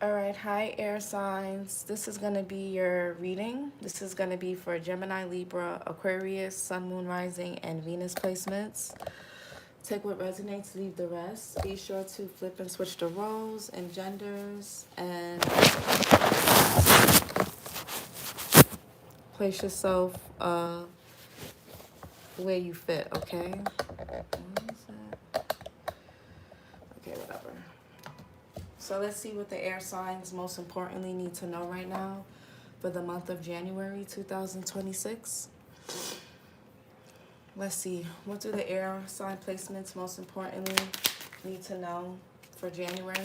All right, hi air signs. This is going to be your reading. This is going to be for Gemini, Libra, Aquarius, Sun, Moon, Rising, and Venus placements. Take what resonates, leave the rest. Be sure to flip and switch the roles and genders and place yourself where you fit, okay? What is that? Okay, whatever. So let's see what the air signs most importantly need to know right now for the month of January 2026. Let's see, what do the air sign placements most importantly need to know for January?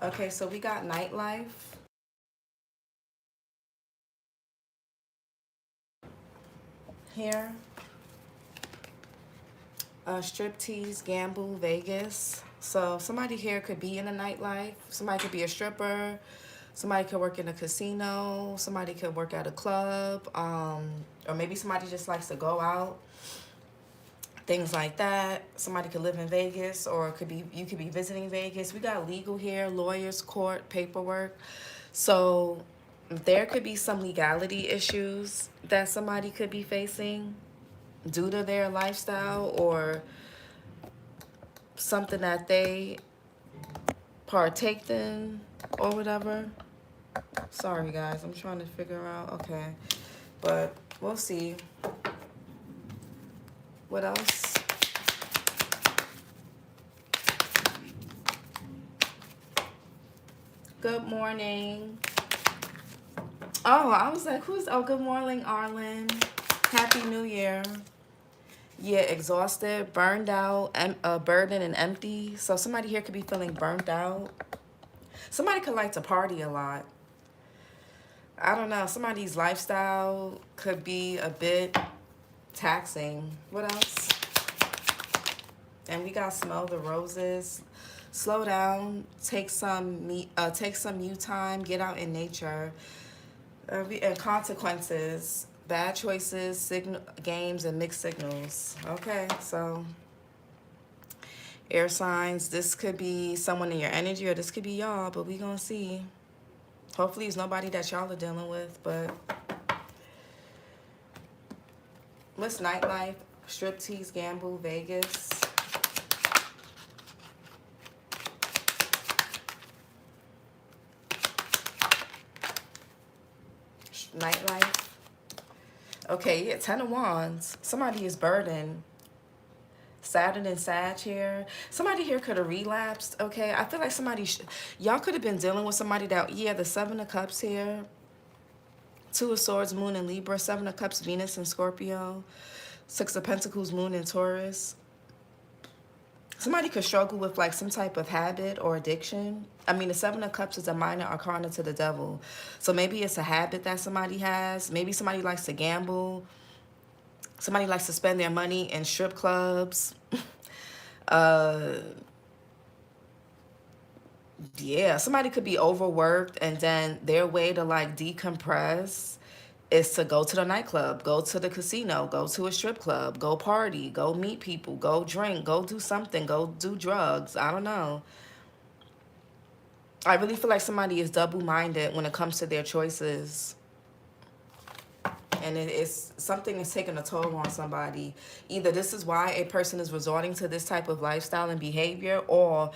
Okay, so we got nightlife. Here. Striptease, gamble, Vegas. So somebody here could be in a nightlife. Somebody could be a stripper. Somebody could work in a casino. Somebody could work at a club. Or maybe somebody just likes to go out. Things like that. Somebody could live in Vegas, or it could be you could be visiting Vegas. We got legal here, lawyers, court, paperwork. So there could be some legality issues that somebody could be facing due to their lifestyle or something that they partaked in or whatever. Sorry guys, I'm trying to figure out. Okay, but we'll see. What else? Good morning. Oh, I was like, good morning, Arlen. Happy New Year. Yeah, exhausted, burned out, burdened and empty. So somebody here could be feeling burnt out. Somebody could like to party a lot. I don't know. Somebody's lifestyle could be a bit taxing. What else? And we got smell the roses. Slow down. Take some you time. Get out in nature. And consequences. Bad choices, signal games, and mixed signals. Okay, so air signs. This could be someone in your energy, or this could be y'all. But we gonna see. Hopefully, it's nobody that y'all are dealing with. But what's nightlife? Striptease, gamble, Vegas. Nightlife. Okay, yeah, 10 of Wands. Somebody is burdened. Saturn and Sag here. Somebody here could have relapsed, okay? I feel like y'all could have been dealing with somebody that, yeah, the 7 of Cups here. 2 of Swords, Moon in Libra. 7 of Cups, Venus in Scorpio. 6 of Pentacles, Moon in Taurus. Somebody could struggle with like some type of habit or addiction. I mean, the 7 of Cups is a minor arcana to the devil. So maybe it's a habit that somebody has. Maybe somebody likes to gamble. Somebody likes to spend their money in strip clubs. Yeah, somebody could be overworked, and then their way to like decompress is to go to the nightclub, go to the casino, go to a strip club, go party, go meet people, go drink, go do something, go do drugs. I don't know. I really feel like somebody is double-minded when it comes to their choices. And it's something is taking a toll on somebody. Either this is why a person is resorting to this type of lifestyle and behavior, or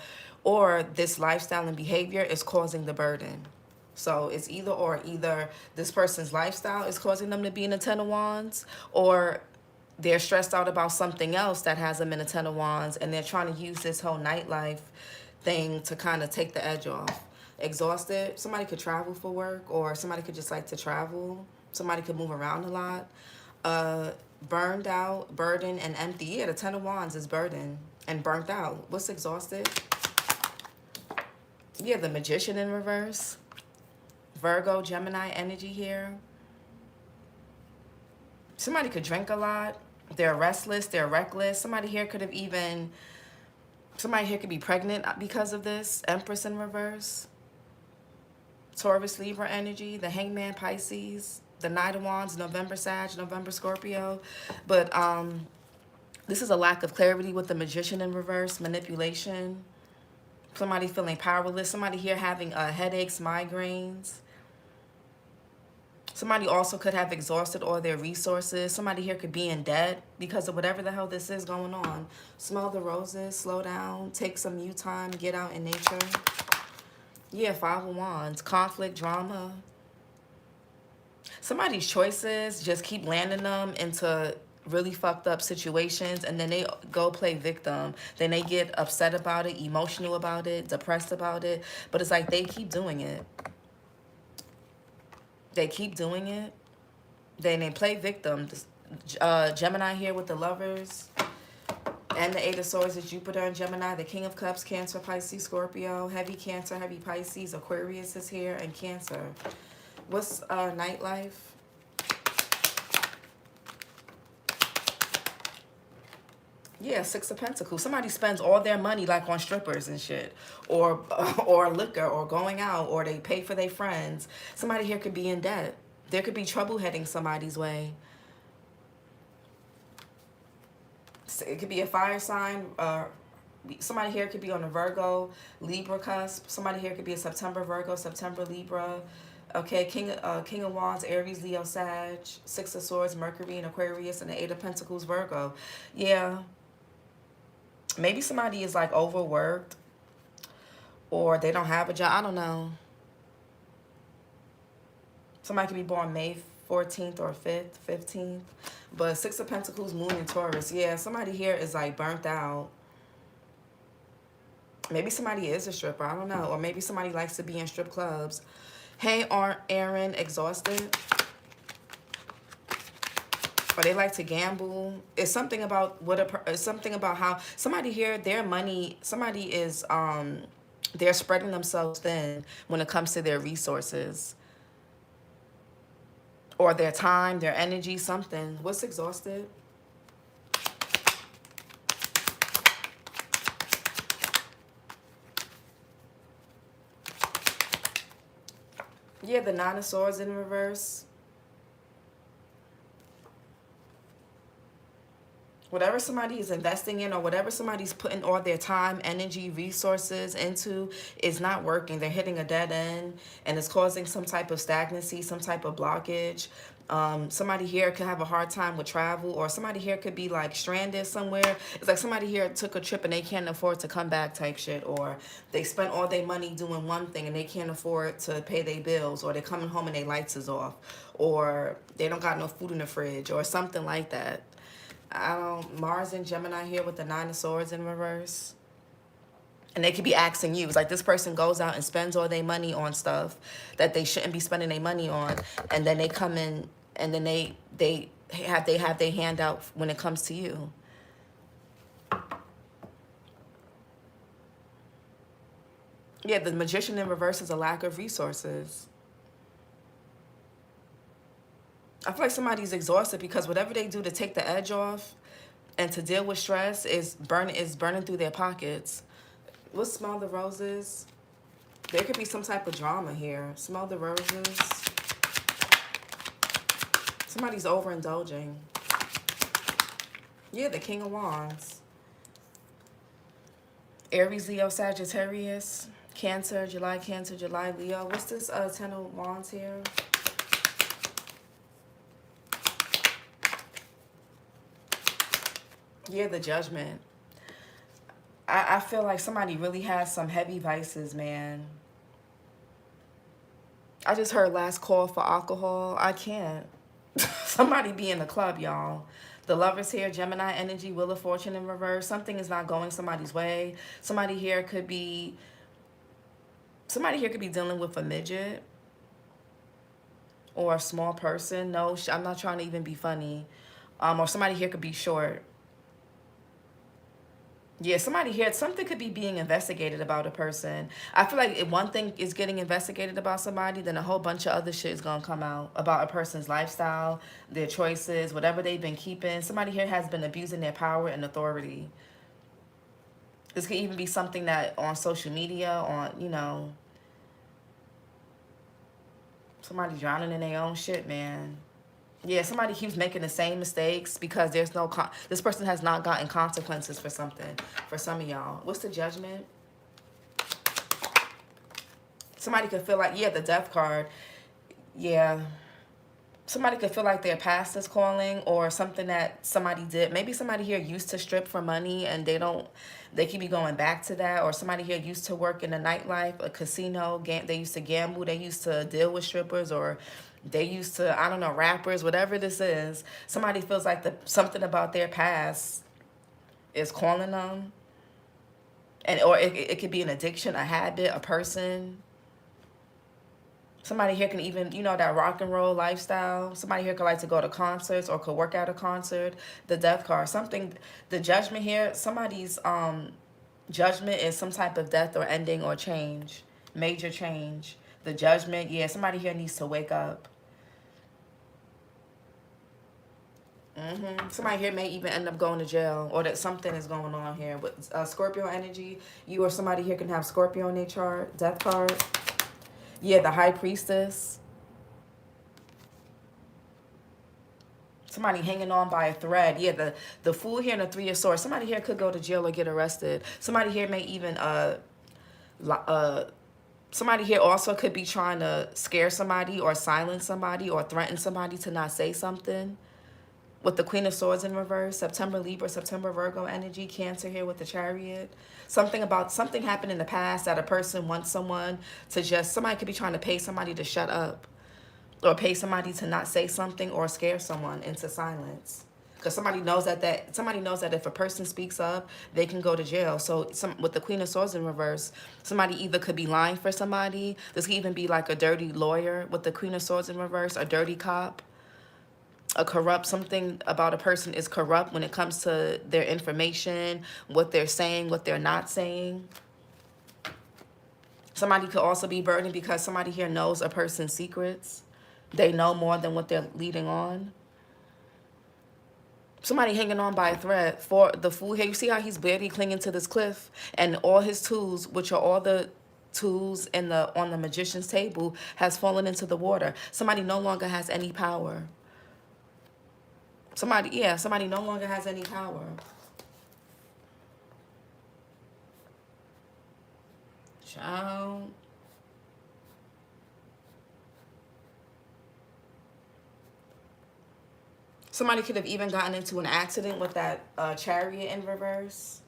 this lifestyle and behavior is causing the burden. So it's either or. Either this person's lifestyle is causing them to be in a 10 of Wands, or they're stressed out about something else that has them in a 10 of Wands, and they're trying to use this whole nightlife thing to kind of take the edge off. Exhausted. Somebody could travel for work, or somebody could just like to travel. Somebody could move around a lot. Burned out, burdened, and empty. Yeah, the 10 of Wands is burdened and burnt out. What's exhausted? Yeah, the Magician in reverse. Virgo, Gemini energy here. Somebody could drink a lot. They're restless. They're reckless. Somebody here could be pregnant because of this. Empress in reverse. Taurus, Libra energy. The Hangman, Pisces. The Knight of Wands, November Sag, November Scorpio. But this is a lack of clarity with the Magician in reverse. Manipulation. Somebody feeling powerless. Somebody here having headaches, migraines. Somebody also could have exhausted all their resources. Somebody here could be in debt because of whatever the hell this is going on. Smell the roses, slow down, take some you time, get out in nature. Yeah, 5 of Wands, conflict, drama. Somebody's choices just keep landing them into really fucked up situations, and then they go play victim. Then they get upset about it, emotional about it, depressed about it. But it's like they keep doing it. They keep doing it. Then they play victim. Gemini here with the Lovers. And the 8 of Swords is Jupiter and Gemini. The King of Cups, Cancer, Pisces, Scorpio. Heavy Cancer, heavy Pisces. Aquarius is here, and Cancer. What's nightlife? Yeah, 6 of Pentacles. Somebody spends all their money like on strippers and shit, or liquor, or going out, or they pay for their friends. Somebody here could be in debt. There could be trouble heading somebody's way. It could be a fire sign. Somebody here could be on a Virgo, Libra cusp. Somebody here could be a September Virgo, September Libra. Okay, King of Wands, Aries, Leo, Sag. 6 of Swords, Mercury and Aquarius, and the 8 of Pentacles, Virgo. Yeah. Maybe somebody is like overworked, or they don't have a job. I don't know. Somebody could be born May 14th or 5th, 15th. But 6 of Pentacles, Moon and Taurus. Yeah, somebody here is like burnt out. Maybe somebody is a stripper. I don't know. Or maybe somebody likes to be in strip clubs. Hey, Aaron, exhausted. Or they like to gamble. It's something about it's something about how somebody here, their money, somebody is they're spreading themselves thin when it comes to their resources, or their time, their energy, something. What's exhausted? Yeah, the 9 of Swords in reverse. Whatever somebody is investing in, or whatever somebody's putting all their time, energy, resources into is not working. They're hitting a dead end, and it's causing some type of stagnancy, some type of blockage. Somebody here could have a hard time with travel, or somebody here could be like stranded somewhere. It's like somebody here took a trip and they can't afford to come back type shit, or they spent all their money doing one thing and they can't afford to pay their bills, or they're coming home and their lights is off, or they don't got no food in the fridge, or something like that. Mars and Gemini here with the 9 of Swords in reverse. And they could be asking you. It's like this person goes out and spends all their money on stuff that they shouldn't be spending their money on. And then they come in and then they have their hand out when it comes to you. Yeah, the Magician in reverse is a lack of resources. I feel like somebody's exhausted because whatever they do to take the edge off and to deal with stress is burning through their pockets. Let's smell the roses. There could be some type of drama here. Smell the roses. Somebody's overindulging. Yeah, the King of Wands. Aries, Leo, Sagittarius. Cancer, July, Leo. What's this 10 of Wands here? Yeah, the Judgment. I feel like somebody really has some heavy vices, man. I just heard last call for alcohol. I can't. Somebody be in the club, y'all. The Lovers here, Gemini energy, Wheel of Fortune in reverse. Something is not going somebody's way. Somebody here could be dealing with a midget or a small person. No, I'm not trying to even be funny. Or somebody here could be short. Yeah, somebody here, something could be being investigated about a person. I feel like if one thing is getting investigated about somebody, then a whole bunch of other shit is going to come out about a person's lifestyle, their choices, whatever they've been keeping. Somebody here has been abusing their power and authority. This could even be something that on social media, on, you know, somebody drowning in their own shit, man. Yeah, somebody keeps making the same mistakes because there's no this person has not gotten consequences for something. For some of y'all, what's the Judgment? Somebody could feel like, yeah, the death card. Yeah. Somebody could feel like their past is calling, or something that somebody did. Maybe somebody here used to strip for money and they keep be going back to that. Or somebody here used to work in a nightlife, a casino, they used to gamble, they used to deal with strippers, or they used to, I don't know, rappers, whatever this is. Somebody feels like something about their past is calling them. Or it could be an addiction, a habit, a person. Somebody here can even, you know, that rock and roll lifestyle. Somebody here could like to go to concerts or could work at a concert. The death card, something, the judgment here, somebody's judgment is some type of death or ending or change, major change. The judgment, yeah, somebody here needs to wake up. Somebody here may even end up going to jail, or that something is going on here. With Scorpio energy, you or somebody here can have Scorpio in their chart, death card. Yeah, the High Priestess. Somebody hanging on by a thread. Yeah, the Fool here and the Three of Swords. Somebody here could go to jail or get arrested. Somebody here may even somebody here also could be trying to scare somebody or silence somebody or threaten somebody to not say something. With the Queen of Swords in reverse, September Libra, September Virgo energy, Cancer here with the Chariot. Something happened in the past that a person wants someone to somebody could be trying to pay somebody to shut up, or pay somebody to not say something, or scare someone into silence. Because somebody knows that if a person speaks up, they can go to jail. So with the Queen of Swords in reverse, somebody either could be lying for somebody. This could even be like a dirty lawyer with the Queen of Swords in reverse, a dirty cop. Something about a person is corrupt when it comes to their information, what they're saying, what they're not saying. Somebody could also be burdened because somebody here knows a person's secrets. They know more than what they're leading on. Somebody hanging on by a thread. For the Fool here, you see how he's barely clinging to this cliff, and all his tools, which are all the tools on the magician's table, has fallen into the water. Somebody no longer has any power. Somebody no longer has any power. Child. Somebody could have even gotten into an accident with that Chariot in reverse.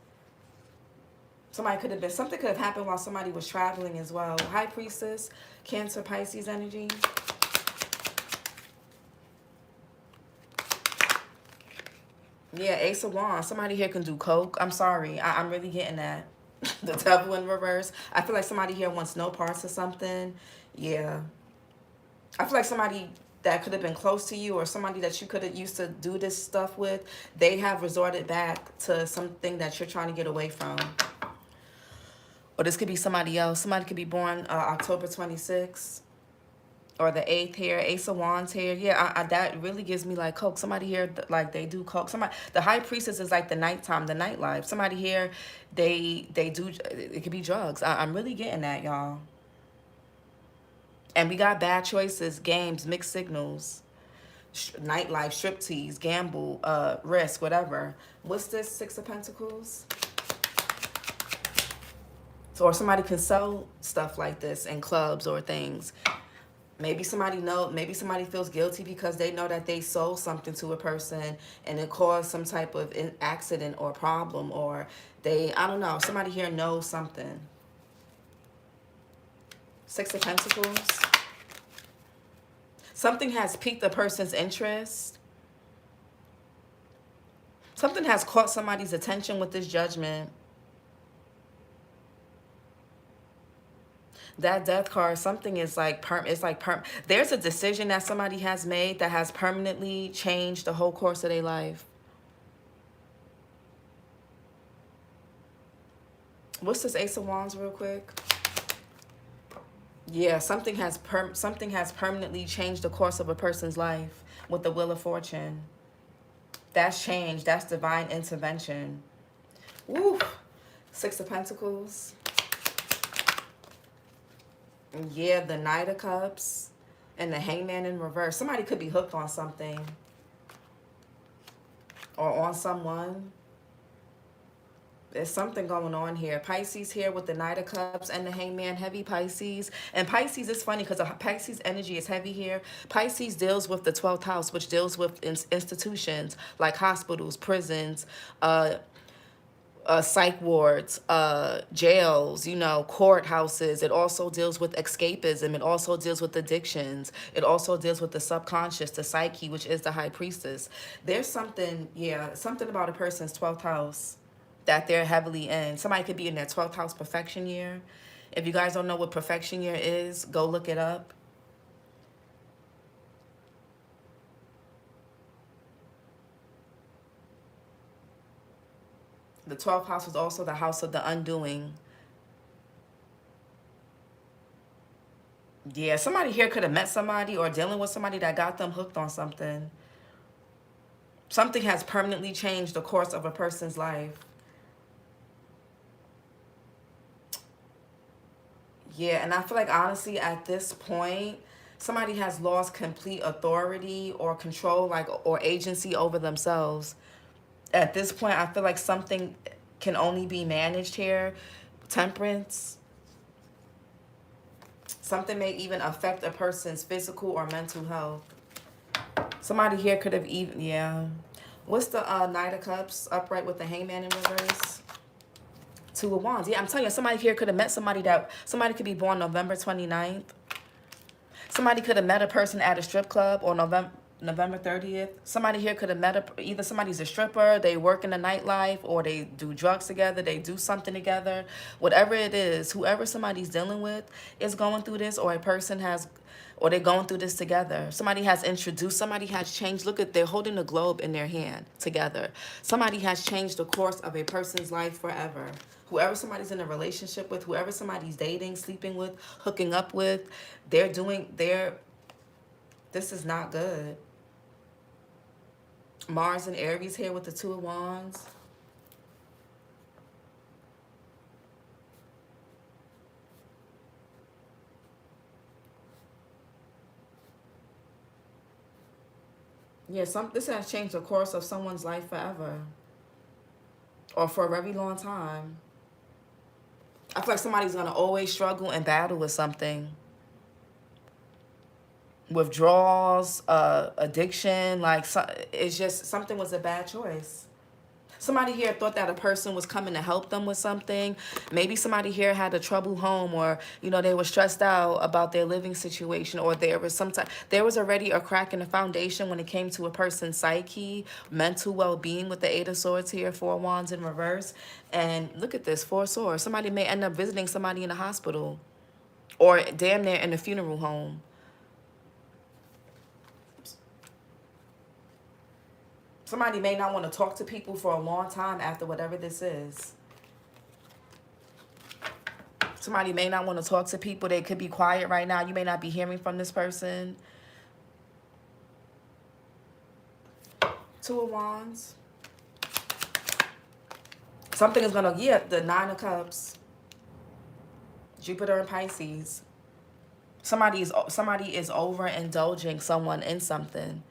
Something could have happened while somebody was traveling as well. High Priestess, Cancer, Pisces energy. Yeah, Ace of Wands. Somebody here can do coke. I'm sorry. I'm really getting that. The Devil in reverse. I feel like somebody here wants no parts of something. Yeah. I feel like somebody that could have been close to you, or somebody that you could have used to do this stuff with, they have resorted back to something that you're trying to get away from. Or this could be somebody else. Somebody could be born October 26th. Or the 8th here, Ace of Wands here. Yeah, that really gives me like coke. Somebody here, like, they do coke. The High Priestess is like the nighttime, the nightlife. Somebody here, they do, it could be drugs. I'm really getting that, y'all. And we got bad choices, games, mixed signals, nightlife, striptease, gamble, risk, whatever. What's this, Six of Pentacles? So, or somebody can sell stuff like this in clubs or things. Maybe somebody feels guilty because they know that they sold something to a person and it caused some type of accident or problem, or I don't know, somebody here knows something. Six of Pentacles. Something has piqued a person's interest. Something has caught somebody's attention with this Judgment. That Death card, something is like there's a decision that somebody has made that has permanently changed the whole course of their life. What's this Ace of Wands real quick? Yeah, something has permanently changed the course of a person's life with the Wheel of Fortune. That's change. That's divine intervention. Woo! Six of Pentacles. Yeah, the Knight of Cups and the Hangman in reverse. Somebody could be hooked on something or on someone. There's something going on here. Pisces here with the Knight of Cups and the Hangman, heavy Pisces. And Pisces is funny because the Pisces energy is heavy here. Pisces deals with the 12th house, which deals with institutions like hospitals, prisons, psych wards, jails, you know, courthouses. It also deals with escapism. It also deals with addictions. It also deals with the subconscious, the psyche, which is the high priestess. There's something, yeah, something about a person's 12th house that they're heavily in. Somebody could be in their 12th house perfection year. If you guys don't know what perfection year is, go look it up. The 12th house is also the house of the undoing. Yeah, somebody here could have met somebody or dealing with somebody that got them hooked on something. Something has permanently changed the course of a person's life. Yeah, and I feel like honestly at this point, somebody has lost complete authority or control, like, or agency over themselves. At this point, I feel like something can only be managed here. Temperance. Something may even affect a person's physical or mental health. Somebody here could have even, yeah. What's the Knight of Cups upright with the Hangman in reverse? Two of Wands. Yeah, I'm telling you, somebody here could have met somebody somebody could be born November 29th. Somebody could have met a person at a strip club or November 30th. Somebody here could have met either somebody's a stripper, they work in the nightlife, or they do drugs together, they do something together. Whatever it is, whoever somebody's dealing with is going through this, or a person has, or they're going through this together. Somebody has introduced, somebody has changed. Look at, they're holding a globe in their hand together. Somebody has changed the course of a person's life forever. Whoever somebody's in a relationship with, whoever somebody's dating, sleeping with, hooking up with, this is not good. Mars and Aries here with the Two of Wands. Yeah, this has changed the course of someone's life forever. Or for a very long time. I feel like somebody's going to always struggle and battle with something. Withdrawals, addiction, like, it's just, something was a bad choice. Somebody here thought that a person was coming to help them with something. Maybe somebody here had a troubled home, or, you know, they were stressed out about their living situation, or there was already a crack in the foundation when it came to a person's psyche, mental well-being with the Eight of Swords here, Four Wands in reverse. And look at this, Four Swords. Somebody may end up visiting somebody in the hospital or damn near in a funeral home. Somebody may not want to talk to people for a long time after whatever this is. Somebody may not want to talk to people. They could be quiet right now. You may not be hearing from this person. Two of Wands. Something is going to, yeah, the Nine of Cups. Jupiter and Pisces. Somebody is overindulging someone in something.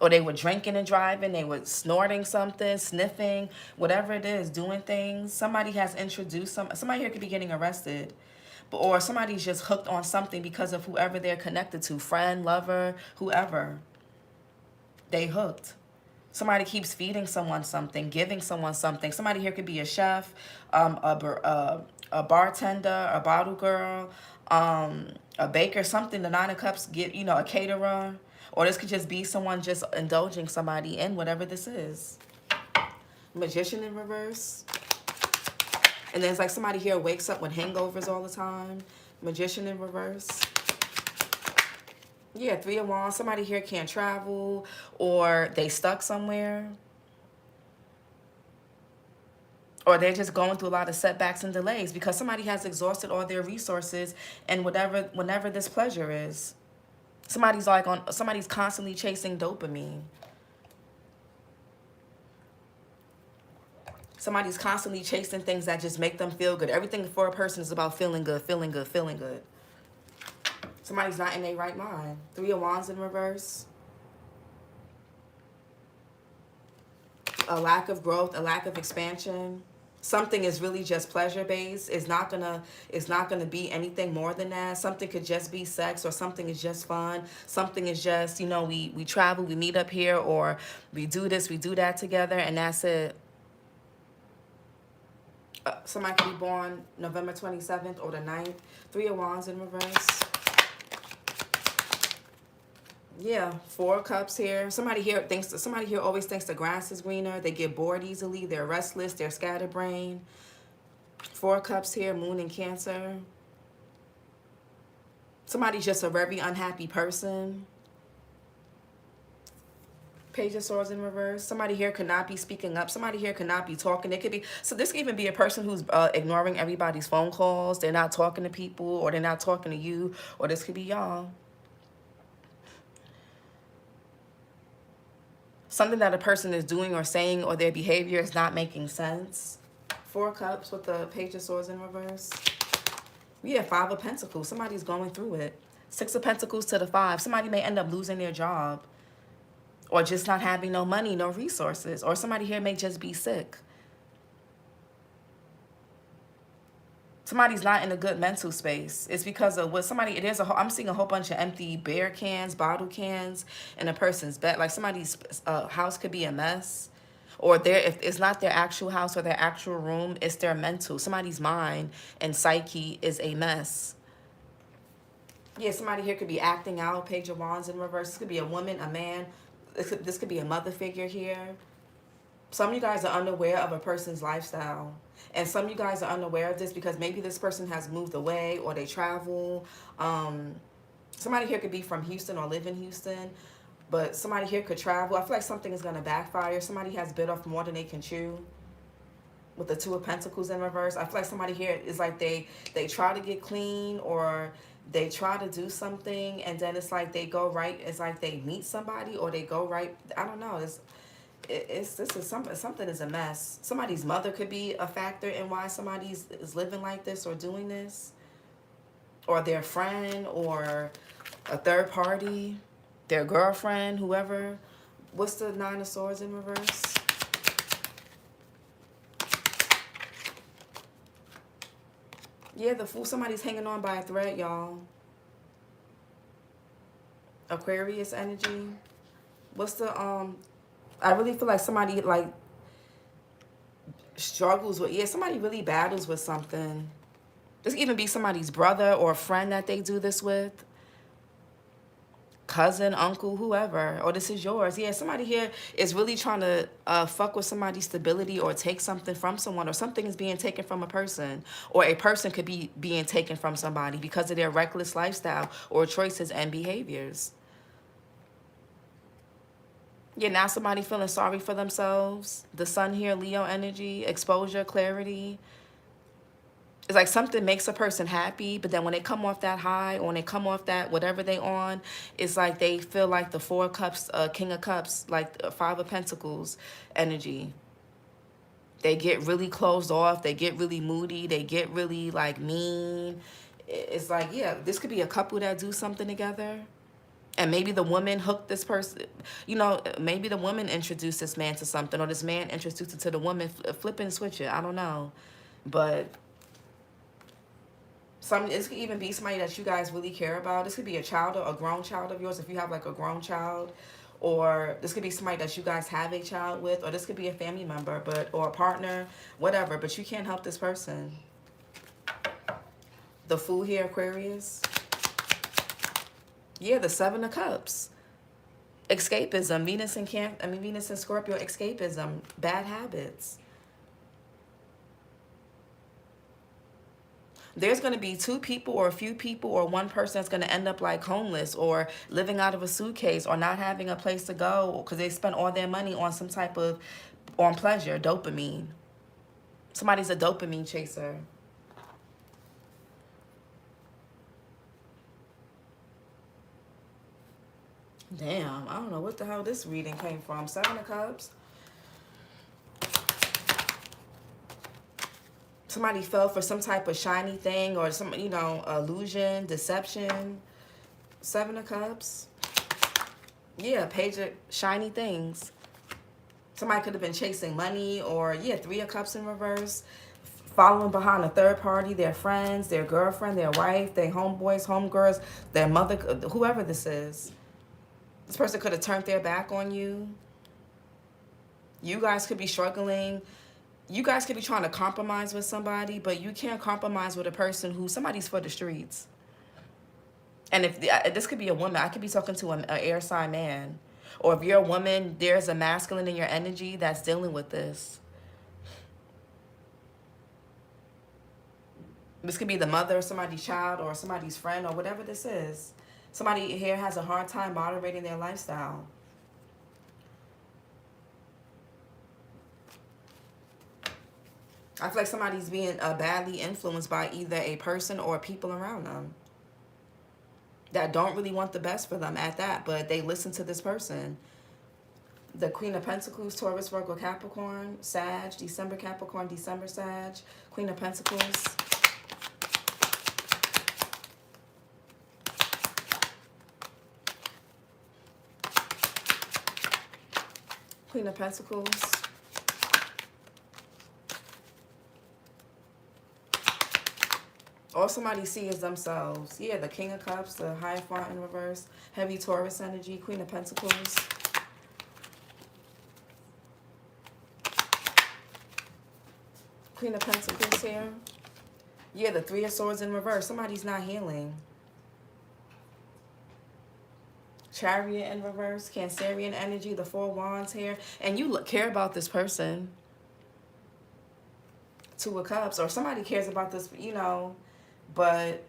Or they were drinking and driving, they were snorting something, sniffing, whatever it is, doing things. Somebody has introduced somebody here could be getting arrested. Or somebody's just hooked on something because of whoever they're connected to, friend, lover, whoever. They hooked. Somebody keeps feeding someone something, giving someone something. Somebody here could be a chef, a bartender, a bottle girl, a baker, something. The Nine of Cups, a caterer. Or this could just be someone just indulging somebody in whatever this is. Magician in reverse. And then it's like somebody here wakes up with hangovers all the time. Magician in reverse. Yeah, Three of Wands. Somebody here can't travel, or they stuck somewhere. Or they're just going through a lot of setbacks and delays because somebody has exhausted all their resources and whenever this pleasure is. Somebody's constantly chasing dopamine. Somebody's constantly chasing things that just make them feel good. Everything for a person is about feeling good, feeling good, feeling good. Somebody's not in their right mind. Three of Wands in reverse. A lack of growth, a lack of expansion. Something is really just pleasure based. It's not gonna be anything more than that. Something could just be sex, or something is just fun. Something is just, you know, we travel, we meet up here, or we do this, we do that together, and that's it. Somebody could be born November 27th or the 9th. Three of Wands in reverse. Yeah, Four of Cups here. Somebody here always thinks the grass is greener. They get bored easily. They're restless. They're scatterbrained. Four of Cups here, Moon in Cancer. Somebody's just a very unhappy person. Page of Swords in reverse. Somebody here could not be speaking up. Somebody here could not be talking. It could be, so this could even be a person who's ignoring everybody's phone calls. They're not talking to people, or they're not talking to you, or this could be y'all. Something that a person is doing or saying, or their behavior is not making sense. Four of Cups with the Page of Swords in reverse. Yeah, Five of Pentacles. Somebody's going through it. Six of Pentacles to the 5. Somebody may end up losing their job, or just not having no money, no resources. Or somebody here may just be sick. Somebody's not in a good mental space. It's because of what somebody, I'm seeing a whole bunch of empty beer cans, bottle cans in a person's bed. Like somebody's house could be a mess. Or if it's not their actual house or their actual room, it's their mental. Somebody's mind and psyche is a mess. Yeah, somebody here could be acting out. Page of Wands in reverse. This could be a woman, a man. This could be a mother figure here. Some of you guys are unaware of a person's lifestyle. And some of you guys are unaware of this because maybe this person has moved away, or they travel. Somebody here could be from Houston or live in Houston. But somebody here could travel. I feel like something is going to backfire. Somebody has bit off more than they can chew. With the Two of Pentacles in reverse. I feel like somebody here is like they try to get clean, or they try to do something, and then it's like they go right. It's like they meet somebody, or they go right. I don't know. Something is a mess. Somebody's mother could be a factor in why somebody is living like this or doing this, or their friend, or a third party, their girlfriend, whoever. What's the Nine of Swords in reverse? Yeah, the Fool. Somebody's hanging on by a thread, y'all. Aquarius energy. What's the I really feel like somebody like struggles with, yeah, somebody really battles with something. This could even be somebody's brother or friend that they do this with. Cousin, uncle, whoever. Or this is yours. Yeah, somebody here is really trying to fuck with somebody's stability, or take something from someone, or something is being taken from a person. Or a person could be being taken from somebody because of their reckless lifestyle or choices and behaviors. Yeah, now somebody feeling sorry for themselves. The Sun here, Leo energy, exposure, clarity. It's like something makes a person happy, but then when they come off that high, or when they come off that whatever they on, it's like they feel like the Four of Cups, King of Cups, like Five of Pentacles energy. They get really closed off. They get really moody. They get really like mean. It's like, yeah, this could be a couple that do something together. And maybe the woman hooked this person, you know, maybe the woman introduced this man to something, or this man introduced it to the woman, flip and switch it. I don't know. But this could even be somebody that you guys really care about. This could be a child, or a grown child of yours, if you have like a grown child. Or this could be somebody that you guys have a child with. Or this could be a family member, or a partner, whatever. But you can't help this person. The Fool here, Aquarius. Yeah, the Seven of Cups. Escapism. Venus and Scorpio, escapism. Bad habits. There's going to be two people, or a few people, or one person that's going to end up like homeless, or living out of a suitcase, or not having a place to go because they spent all their money on some type of, on pleasure, dopamine. Somebody's a dopamine chaser. Damn, I don't know what the hell this reading came from. Seven of Cups. Somebody fell for some type of shiny thing, or some, you know, illusion, deception. Seven of Cups. Yeah, Page of shiny things. Somebody could have been chasing money, or yeah, Three of Cups in reverse. Following behind a third party, their friends, their girlfriend, their wife, their homeboys, homegirls, their mother, whoever this is. This person could have turned their back on you. You guys could be struggling. You guys could be trying to compromise with somebody, but you can't compromise with a person who somebody's for the streets. And if this could be a woman, I could be talking to an air sign man. Or if you're a woman, there's a masculine in your energy that's dealing with this. This could be the mother of somebody's child or somebody's friend or whatever this is. Somebody here has a hard time moderating their lifestyle. I feel like somebody's being badly influenced by either a person or people around them that don't really want the best for them at that, but they listen to this person. The Queen of Pentacles, Taurus, Virgo, Capricorn, Sag, December Capricorn, December Sag, Queen of Pentacles. Queen of Pentacles. All somebody sees themselves. Yeah, the King of Cups, the Hierophant in reverse, heavy Taurus energy, Queen of Pentacles. Queen of Pentacles here. Yeah, the Three of Swords in reverse. Somebody's not healing. Chariot in reverse, Cancerian energy, the Four Wands here. And you care about this person. Two of Cups, or somebody cares about this, you know, but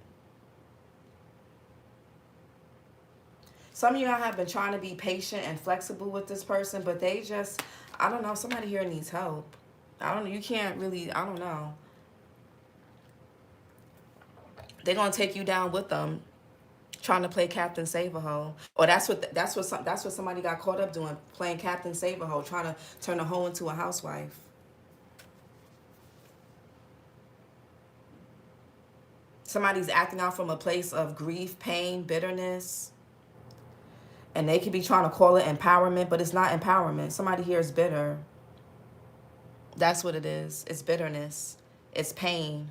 some of y'all have been trying to be patient and flexible with this person, but they just, I don't know, somebody here needs help. I don't know, you can't really, I don't know. They're going to take you down with them, trying to play Captain Save-A-Hoe. Or that's what somebody got caught up doing, playing Captain Save-A-Hoe, trying to turn a hoe into a housewife. Somebody's acting out from a place of grief, pain, bitterness. And they could be trying to call it empowerment, but it's not empowerment. Somebody here is bitter. That's what it is. It's bitterness. It's pain.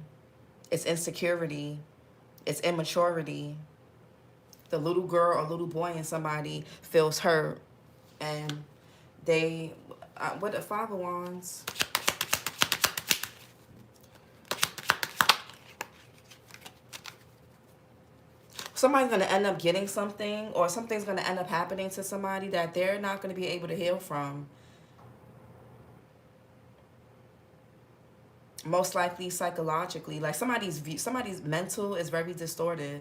It's insecurity. It's immaturity. The little girl or little boy in somebody feels hurt. And they, what the Five of Wands? Somebody's going to end up getting something, or something's going to end up happening to somebody that they're not going to be able to heal from. Most likely psychologically. Like somebody's mental is very distorted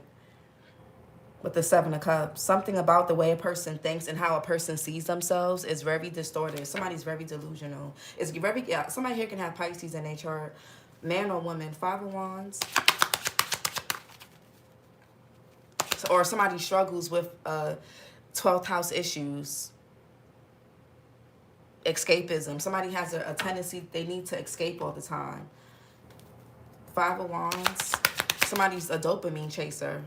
with the Seven of Cups. Something about the way a person thinks and how a person sees themselves is very distorted. Somebody's very delusional. It's very, yeah, somebody here can have Pisces in their chart. Man or woman. Five of Wands. Or somebody struggles with 12th house issues. Escapism. Somebody has a tendency, they need to escape all the time. Five of Wands. Somebody's a dopamine chaser.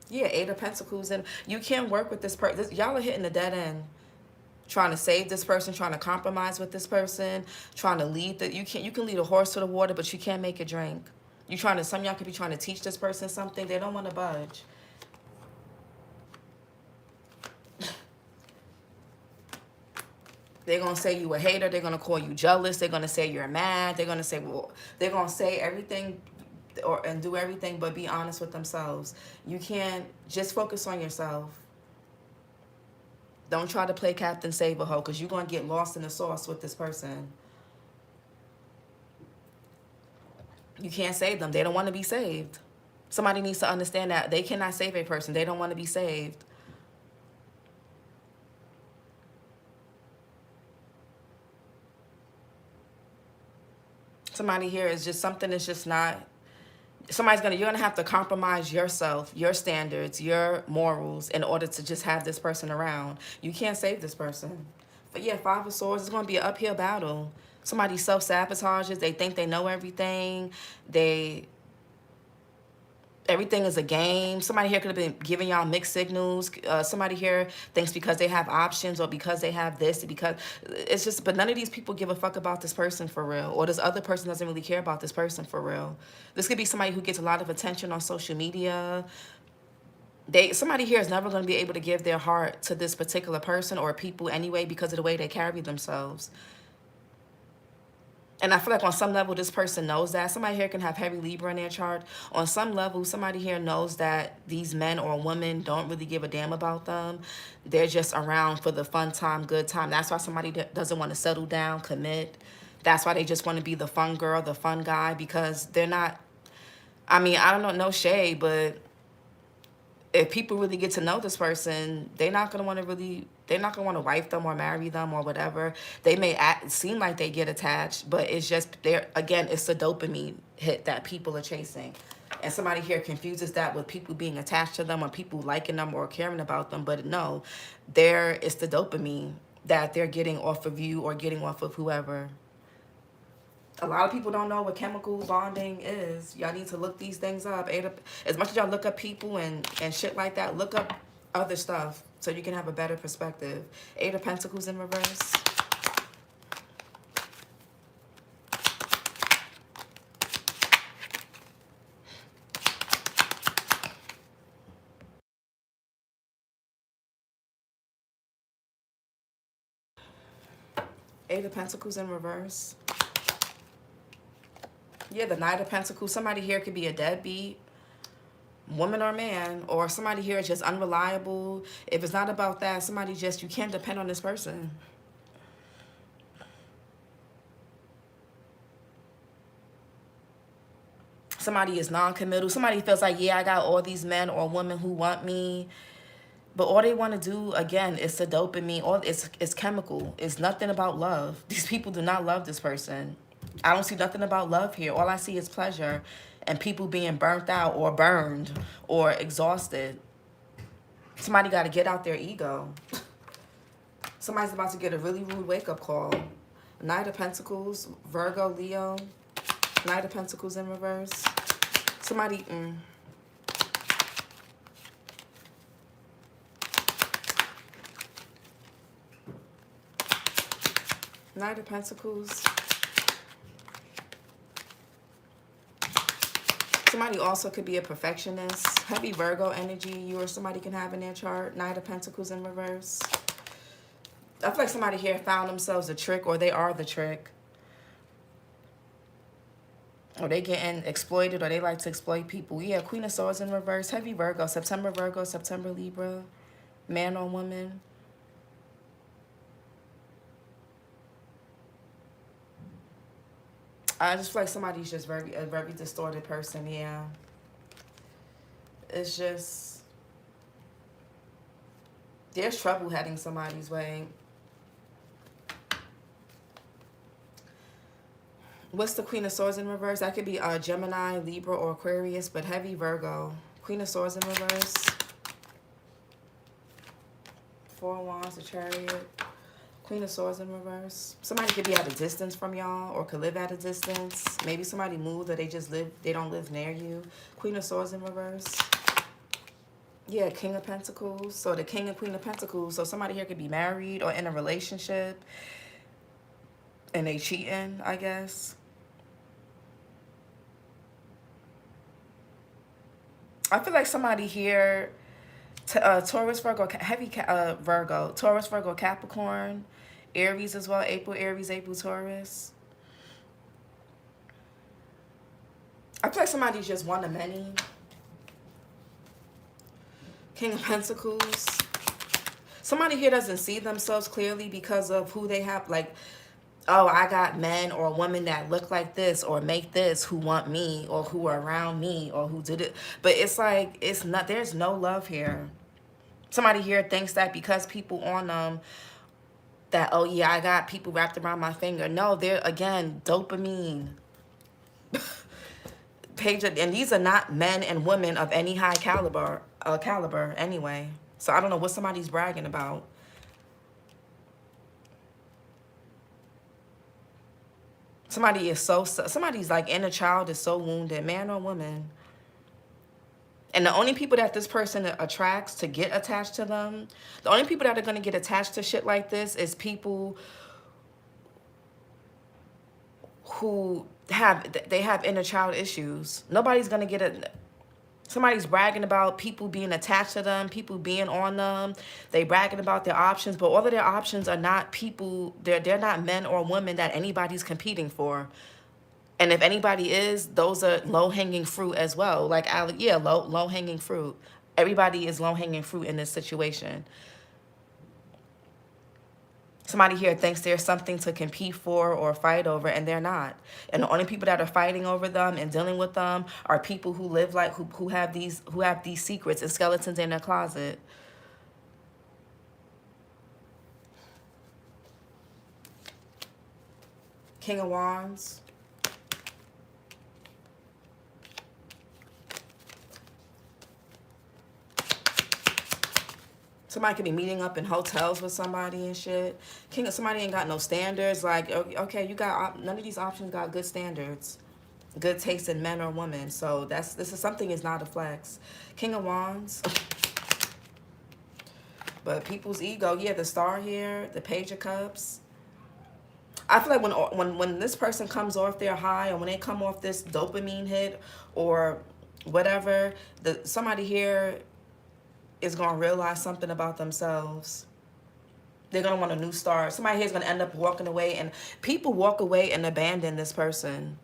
Yeah, Eight of Pentacles. And you can't work with this person. Y'all are hitting the dead end. Trying to save this person, trying to compromise with this person, trying to lead you can lead a horse to the water, but you can't make it drink. Some of y'all could be trying to teach this person something. They don't want to budge. They're going to say you a hater. They're going to call you jealous. They're going to say you're mad. They're going to say, well, they're going to say everything and do everything but be honest with themselves. You can't just focus on yourself. Don't try to play Captain Save-A-Hoe, because you're going to get lost in the sauce with this person. You can't save them. They don't want to be saved. Somebody needs to understand that they cannot save a person. They don't want to be saved. Somebody here is just something that's just not... You're going to have to compromise yourself, your standards, your morals in order to just have this person around. You can't save this person. But yeah, Five of Swords is going to be an uphill battle. Somebody self-sabotages. They think they know everything. everything is a game. Somebody here could have been giving y'all mixed signals. Somebody here thinks because they have options or because they have this, because it's just, but none of these people give a fuck about this person for real. Or this other person doesn't really care about this person for real. This could be somebody who gets a lot of attention on social media. Somebody here is never going to be able to give their heart to this particular person or people anyway because of the way they carry themselves. And I feel like on some level, this person knows that. Somebody here can have heavy Libra in their chart. On some level, somebody here knows that these men or women don't really give a damn about them. They're just around for the fun time, good time. That's why somebody doesn't want to settle down, commit. That's why they just want to be the fun girl, the fun guy, because they're not, I mean, I don't know, no shade, but if people really get to know this person, they're not going to want to wife them or marry them or whatever. They may seem like they get attached, but it's just, again, it's the dopamine hit that people are chasing. And somebody here confuses that with people being attached to them or people liking them or caring about them. But no, it's the dopamine that they're getting off of you or getting off of whoever. A lot of people don't know what chemical bonding is. Y'all need to look these things up. As much as y'all look up people and shit like that, look up other stuff so you can have a better perspective. 8 of Pentacles in reverse. Eight of Pentacles in reverse. Yeah, the Knight of Pentacles. Somebody here could be a deadbeat, woman or man, or somebody here is just unreliable. If it's not about that, somebody just, you can't depend on this person. Somebody is non-committal. Somebody feels like, yeah, I got all these men or women who want me, but all they want to do, again, is the dopamine. It's chemical. It's nothing about love. These people do not love this person. I don't see nothing about love here. All I see is pleasure and people being burnt out or burned or exhausted. Somebody got to get out their ego. Somebody's about to get a really rude wake-up call. Knight of Pentacles, Virgo, Leo. Knight of Pentacles in reverse. Somebody... Knight of Pentacles. Somebody also could be a perfectionist. Heavy Virgo energy you or somebody can have in their chart. Knight of Pentacles in reverse. I feel like somebody here found themselves a trick, or they are the trick. Or they getting exploited, or they like to exploit people. Yeah, Queen of Swords in reverse. Heavy Virgo. Virgo, September Libra. Man or woman. I just feel like somebody's just a very distorted person, yeah. It's just, there's trouble heading somebody's way. What's the Queen of Swords in reverse? That could be Gemini, Libra, or Aquarius, but heavy Virgo. Queen of Swords in reverse. 4 of Wands, the Chariot. Queen of Swords in reverse. Somebody could be at a distance from y'all or could live at a distance. Maybe somebody moved or they don't live near you. Queen of Swords in reverse. Yeah, King of Pentacles. So the King and Queen of Pentacles. So somebody here could be married or in a relationship and they cheating, I guess. I feel like somebody here, Taurus, Virgo, heavy Virgo. Taurus, Virgo, Capricorn. Aries as well. April, Aries, April, Taurus. I feel like somebody's just one of many. King of Pentacles. Somebody here doesn't see themselves clearly because of who they have. Like, oh, I got men or women that look like this or make this who want me or who are around me or who did it. But it's like, it's not, there's no love here. Somebody here thinks that because people on them, that, oh yeah, I got people wrapped around my finger. No, they're, again, dopamine. And these are not men and women of any high caliber anyway. So I don't know what somebody's bragging about. Somebody's like inner child is so wounded, man or woman. And the only people that this person attracts to get attached to them, the only people that are going to get attached to shit like this is people who have inner child issues. Nobody's going to get a... Somebody's bragging about people being attached to them, people being on them. They bragging about their options, but all of their options are not people. They're not men or women that anybody's competing for. And if anybody is, those are low-hanging fruit as well. Like, yeah, low-hanging fruit. Everybody is low-hanging fruit in this situation. Somebody here thinks there's something to compete for or fight over, and they're not. And the only people that are fighting over them and dealing with them are people who live like who have these secrets and skeletons in their closet. King of Wands. Somebody could be meeting up in hotels with somebody and shit. Somebody ain't got no standards. Like, okay, you got none of these options got good standards, good taste in men or women. So this is something is not a flex. King of Wands. But people's ego, yeah, the Star here, the Page of Cups. I feel like when this person comes off their high, or when they come off this dopamine hit or whatever, somebody here is going to realize something about themselves. They're going to want a new start. Somebody here is going to end up walking away, and people walk away and abandon this person.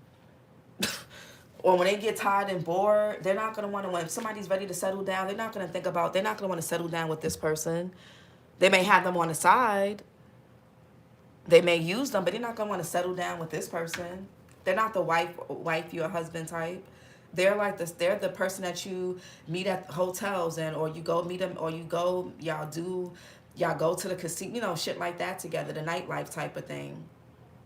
Or when they get tired and bored, they're not going to want to, when somebody's ready to settle down, they're not going to want to settle down with this person. They may have them on the side. They may use them, but they're not going to want to settle down with this person. They're not the wife, your husband type. They're like this. They're the person that you meet at hotels or you go meet them, or y'all go to the casino, shit like that together, the nightlife type of thing.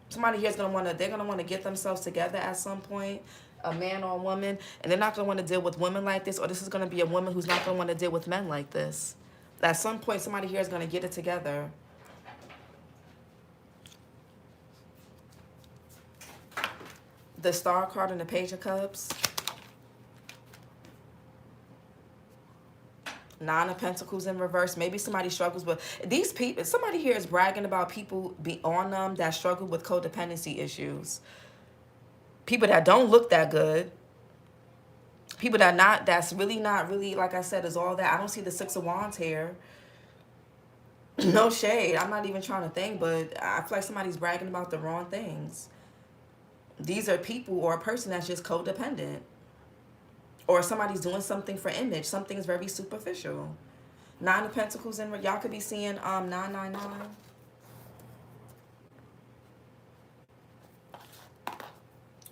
Somebody here is they're gonna want to get themselves together at some point, a man or a woman, and they're not gonna want to deal with women like this, or this is gonna be a woman who's not gonna want to deal with men like this. At some point, somebody here is gonna get it together. The Star card and the Page of Cups. Nine of Pentacles in reverse. Maybe somebody struggles with these people. Somebody here is bragging about people on them that struggle with codependency issues. People that don't look that good. People that's really not really, like I said, is all that. I don't see the Six of Wands here. No shade. I'm not even trying to think, but I feel like somebody's bragging about the wrong things. These are people or a person that's just codependent. Or somebody's doing something for image. Something's very superficial. Nine of Pentacles in... Y'all could be seeing 999.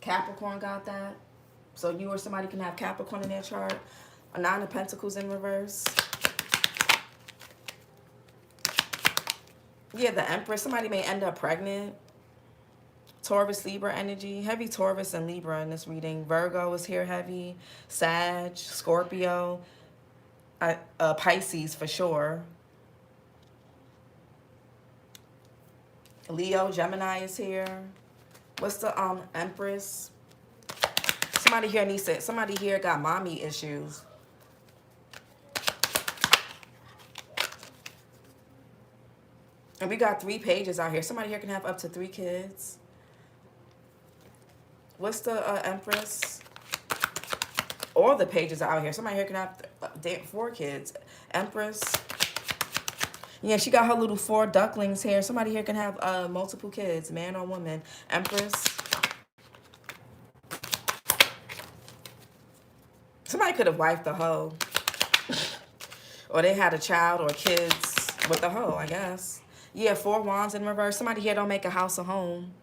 Capricorn got that. So you or somebody can have Capricorn in their chart. A Nine of Pentacles in reverse. Yeah, the Empress. Somebody may end up pregnant. Taurus, Libra energy. Heavy Taurus and Libra in this reading. Virgo is here heavy. Sag, Scorpio. Pisces for sure. Leo, Gemini is here. What's the Empress? Somebody here got mommy issues. And we got 3 pages out here. Somebody here can have up to 3 kids. What's the Empress? All the pages are out here. Somebody here can have 4 kids. Empress. Yeah, she got her little 4 ducklings here. Somebody here can have multiple kids, man or woman. Empress. Somebody could have wifed the hoe. Or they had a child or kids with the hoe, I guess. Yeah, 4 wands in reverse. Somebody here don't make a house a home.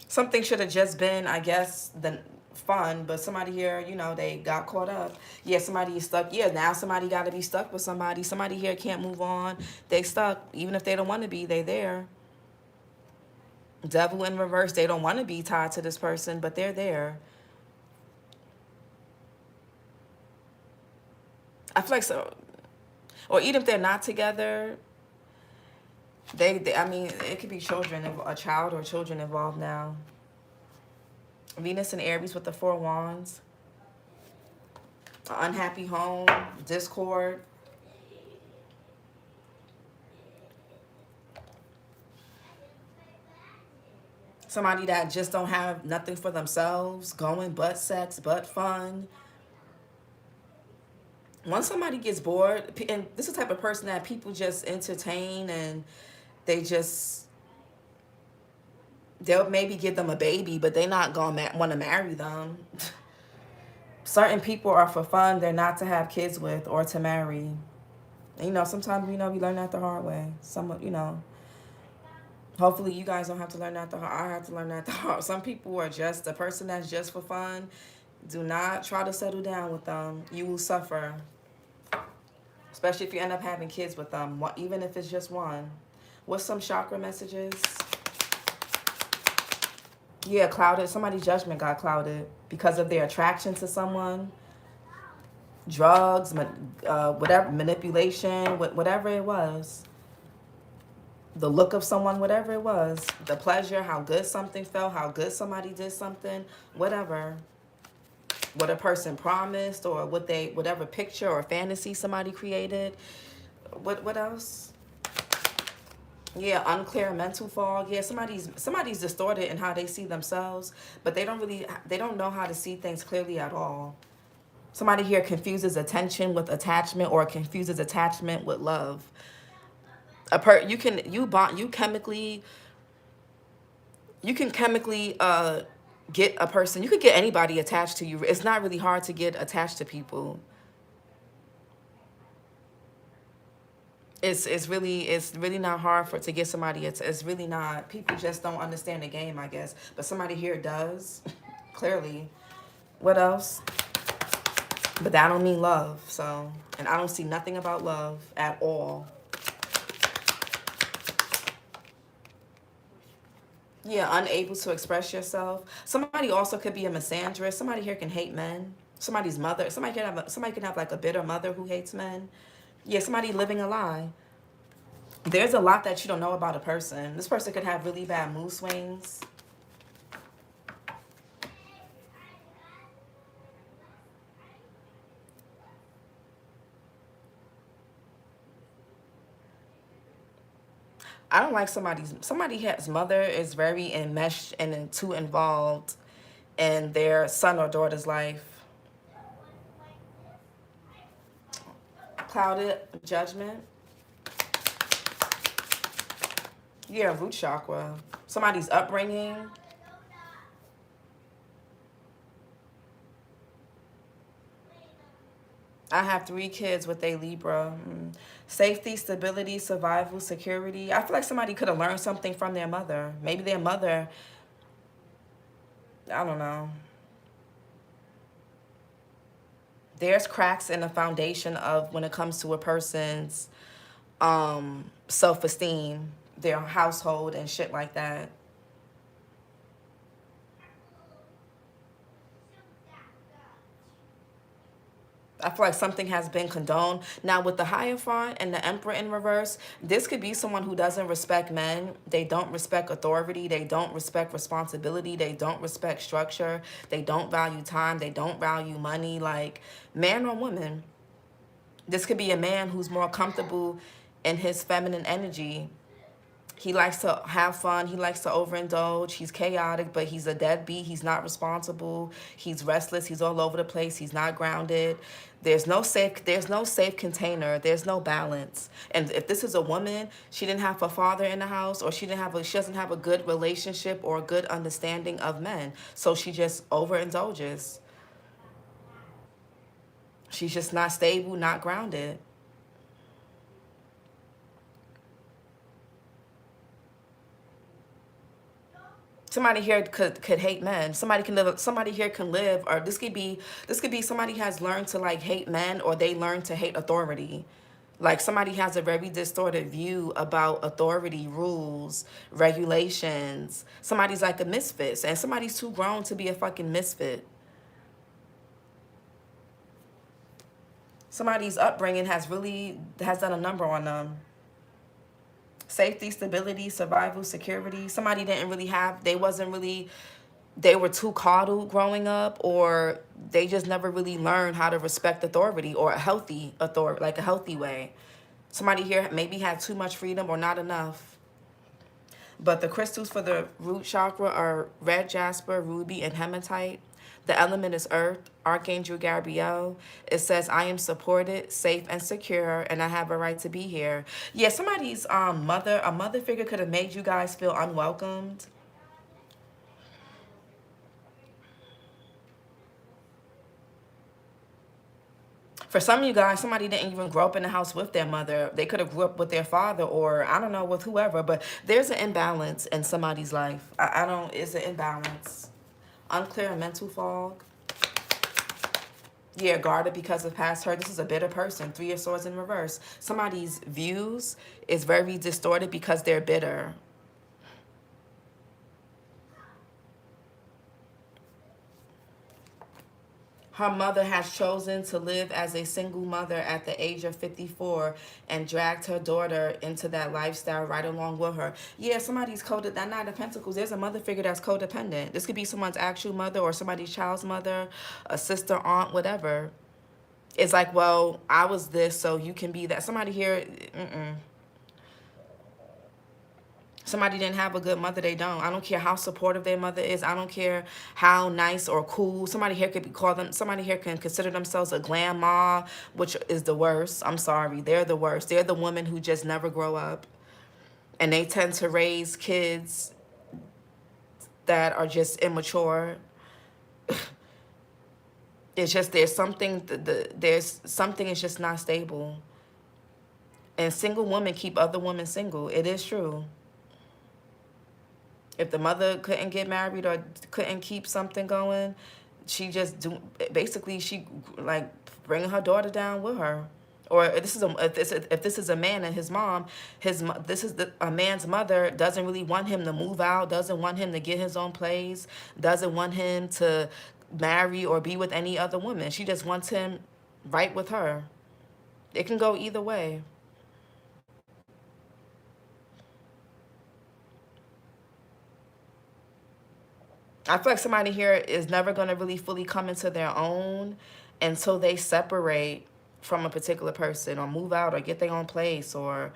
Something should have just been, I guess, the fun, but somebody here, you know, they got caught up. Yeah, somebody is stuck. Yeah, now somebody got to be stuck with somebody. Somebody here can't move on. They stuck. Even if they don't want to be, they there. Devil in reverse. They don't want to be tied to this person, but they're there. I feel like so. Or even if they're not together, I mean, it could be children, a child or children involved now. Venus and Aries with the 4 wands. An unhappy home, discord. Somebody that just don't have nothing for themselves, going but sex, but fun. Once somebody gets bored, and this is the type of person that people just entertain, and they just, they'll maybe give them a baby, but they not gonna want to marry them. Certain people are for fun, they're not to have kids with or to marry. And, sometimes, we learn that the hard way. Hopefully you guys don't have to learn that the hard. I have to learn that the hard. Some people are just a person that's just for fun. Do not try to settle down with them. You will suffer. Especially if you end up having kids with them, even if it's just one. What's some chakra messages? Yeah, clouded. Somebody's judgment got clouded because of their attraction to someone. Drugs, whatever, manipulation, whatever it was. The look of someone, whatever it was. The pleasure, how good something felt, how good somebody did something, whatever. What a person promised, or whatever picture or fantasy somebody created. What else? Yeah, unclear mental fog. Yeah, somebody's distorted in how they see themselves, but they don't know how to see things clearly at all. Somebody here confuses attention with attachment, or confuses attachment with love. You can chemically get a person. You could get anybody attached to you. It's not really hard to get attached to people. It's really not hard to get somebody. It's really not. People just don't understand the game, I guess. But somebody here does, clearly. What else? But that don't mean love. So, and I don't see nothing about love at all. Yeah, unable to express yourself. Somebody also could be a misandrist. Somebody here can hate men. Somebody's mother. Somebody can have like a bitter mother who hates men. Yeah, somebody living a lie. There's a lot that you don't know about a person. This person could have really bad mood swings. I don't like somebody's mother is very enmeshed and too involved in their son or daughter's life. Clouded judgment. Yeah, root chakra. Somebody's upbringing. I have 3 kids with a Libra. Safety, stability, survival, security. I feel like somebody could have learned something from their mother. Maybe their mother, I don't know. There's cracks in the foundation of when it comes to a person's self-esteem, their household and shit like that. I feel like something has been condoned. Now, with the Hierophant and the Emperor in reverse, this could be someone who doesn't respect men. They don't respect authority. They don't respect responsibility. They don't respect structure. They don't value time. They don't value money. Like, man or woman. This could be a man who's more comfortable in his feminine energy. He likes to have fun. He likes to overindulge. He's chaotic, but he's a deadbeat. He's not responsible. He's restless. He's all over the place. He's not grounded. There's no safe container. There's no balance. And if this is a woman, she didn't have a father in the house, or she doesn't have a good relationship or a good understanding of men. So she just overindulges. She's just not stable, not grounded. Somebody here could hate men. Somebody here can live, or this could be somebody has learned to like hate men, or they learn to hate authority. Like, somebody has a very distorted view about authority, rules, regulations. Somebody's like a misfit, and somebody's too grown to be a fucking misfit. Somebody's upbringing has done a number on them. Safety, stability, survival, security. Somebody didn't really have, they were too coddled growing up, or they just never really learned how to respect authority, or a healthy authority, like a healthy way. Somebody here maybe had too much freedom or not enough. But the crystals for the root chakra are red jasper, ruby, and hematite. The element is earth. Archangel Gabriel. It says, I am supported, safe, and secure, and I have a right to be here. Yeah, somebody's a mother figure could have made you guys feel unwelcomed. For some of you guys, somebody didn't even grow up in the house with their mother. They could have grew up with their father, or I don't know, with whoever. But there's an imbalance in somebody's life. I don't, it's an imbalance. Unclear mental fog. Yeah, guarded because of past hurt. This is a bitter person. 3 of Swords in reverse. Somebody's views is very distorted because they're bitter. Her mother has chosen to live as a single mother at the age of 54 and dragged her daughter into that lifestyle right along with her. Yeah, somebody's coded that Knight of Pentacles. There's a mother figure that's codependent. This could be someone's actual mother or somebody's child's mother, a sister, aunt, whatever. It's like, well, I was this, so you can be that. Somebody here, somebody didn't have a good mother, they don't. I don't care how supportive their mother is. I don't care how nice or cool. Somebody here could be called them. Somebody here can consider themselves a grandma, which is the worst. I'm sorry. They're the worst. They're the women who just never grow up. And they tend to raise kids that are just immature. It's just there's something is just not stable. And single women keep other women single. It is true. If the mother couldn't get married or couldn't keep something going, she just basically she like bringing her daughter down with her. Or if this is a man and his mom, a man's mother doesn't really want him to move out, doesn't want him to get his own place, doesn't want him to marry or be with any other woman. She just wants him right with her. It can go either way. I feel like somebody here is never going to really fully come into their own until they separate from a particular person or move out or get their own place, or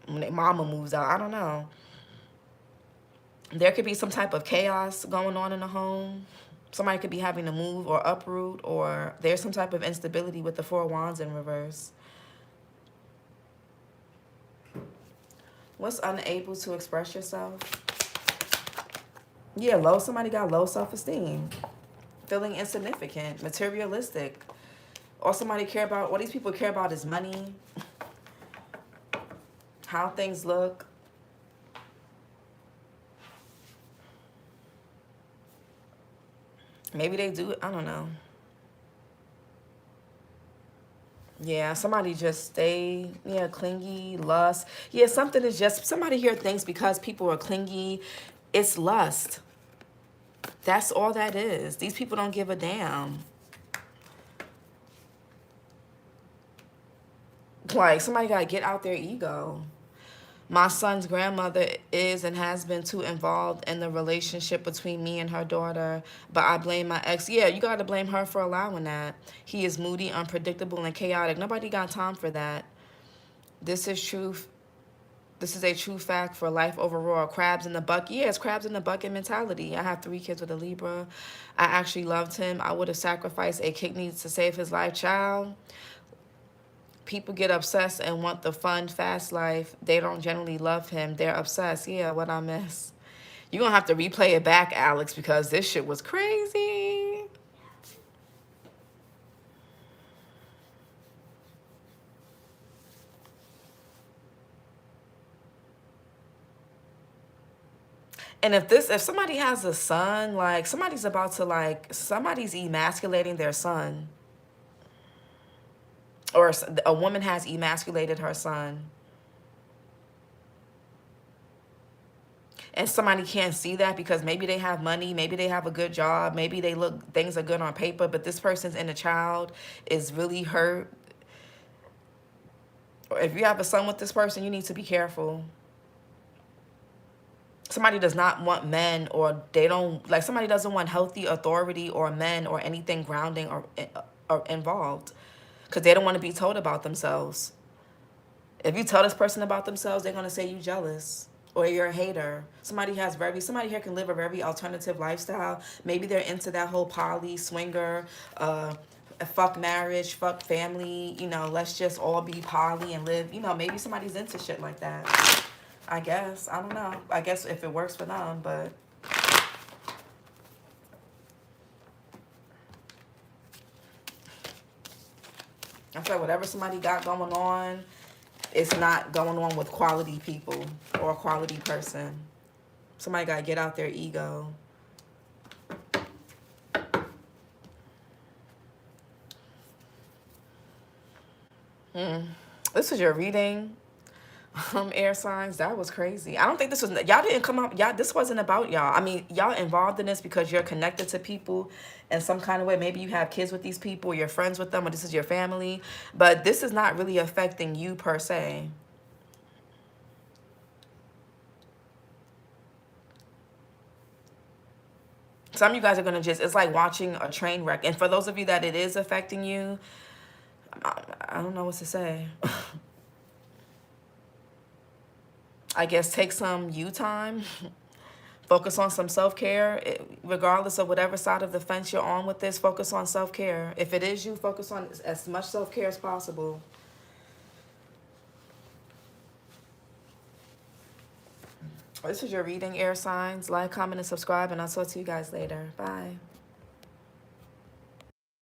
when their mama moves out. I don't know. There could be some type of chaos going on in the home. Somebody could be having to move or uproot, or there's some type of instability with the 4 of Wands in reverse. What's unable to express yourself? Yeah, somebody got low self-esteem. Feeling insignificant, materialistic. All somebody care about, what these people care about is money, how things look. Maybe they do, I don't know. Yeah, somebody just stay, clingy, lust. Yeah, something is just, somebody here thinks because people are clingy, it's lust. That's all that is. These people don't give a damn. Like, somebody got to get out their ego. My son's grandmother is and has been too involved in the relationship between me and her daughter, but I blame my ex. Yeah, you got to blame her for allowing that. He is moody, unpredictable, and chaotic. Nobody got time for that. This is truth. This is a true fact for life overall. Crabs in the bucket. Yeah, it's crabs in the bucket mentality. I have 3 kids with a Libra. I actually loved him. I would have sacrificed a kidney to save his life. Child, people get obsessed and want the fun, fast life. They don't generally love him. They're obsessed. Yeah, what I miss. You're going to have to replay it back, Alex, because this shit was crazy. And if somebody has a son, like, somebody's emasculating their son. Or a woman has emasculated her son. And somebody can't see that because maybe they have money, maybe they have a good job, maybe things are good on paper, but this person's inner child is really hurt. Or if you have a son with this person, you need to be careful. Somebody does not want men, or they don't, like, somebody doesn't want healthy authority or men or anything grounding or involved, because they don't want to be told about themselves. If you tell this person about themselves, they're going to say you jealous or you're a hater. Somebody here can live a very alternative lifestyle. Maybe they're into that whole poly, swinger, fuck marriage, fuck family, you know, let's just all be poly and live, you know, maybe somebody's into shit like that. I guess. I don't know. I guess if it works for them, but I feel like whatever somebody got going on, it's not going on with quality people or a quality person. Somebody got to get out their ego. This was your reading, air signs. That was crazy. I don't think this was, y'all didn't come up, y'all, this wasn't about y'all. I mean, y'all involved in this because you're connected to people in some kind of way. Maybe you have kids with these people, you're friends with them, or this is your family. But this is not really affecting you per se. Some of you guys are going to just, it's like watching a train wreck. And for those of you that it is affecting you, I don't know what to say. I guess take some you time. Focus on some self-care. Regardless of whatever side of the fence you're on with this, focus on self-care. If it is you, focus on as much self-care as possible. This is your reading, air signs. Like, comment, and subscribe, and I'll talk to you guys later. Bye.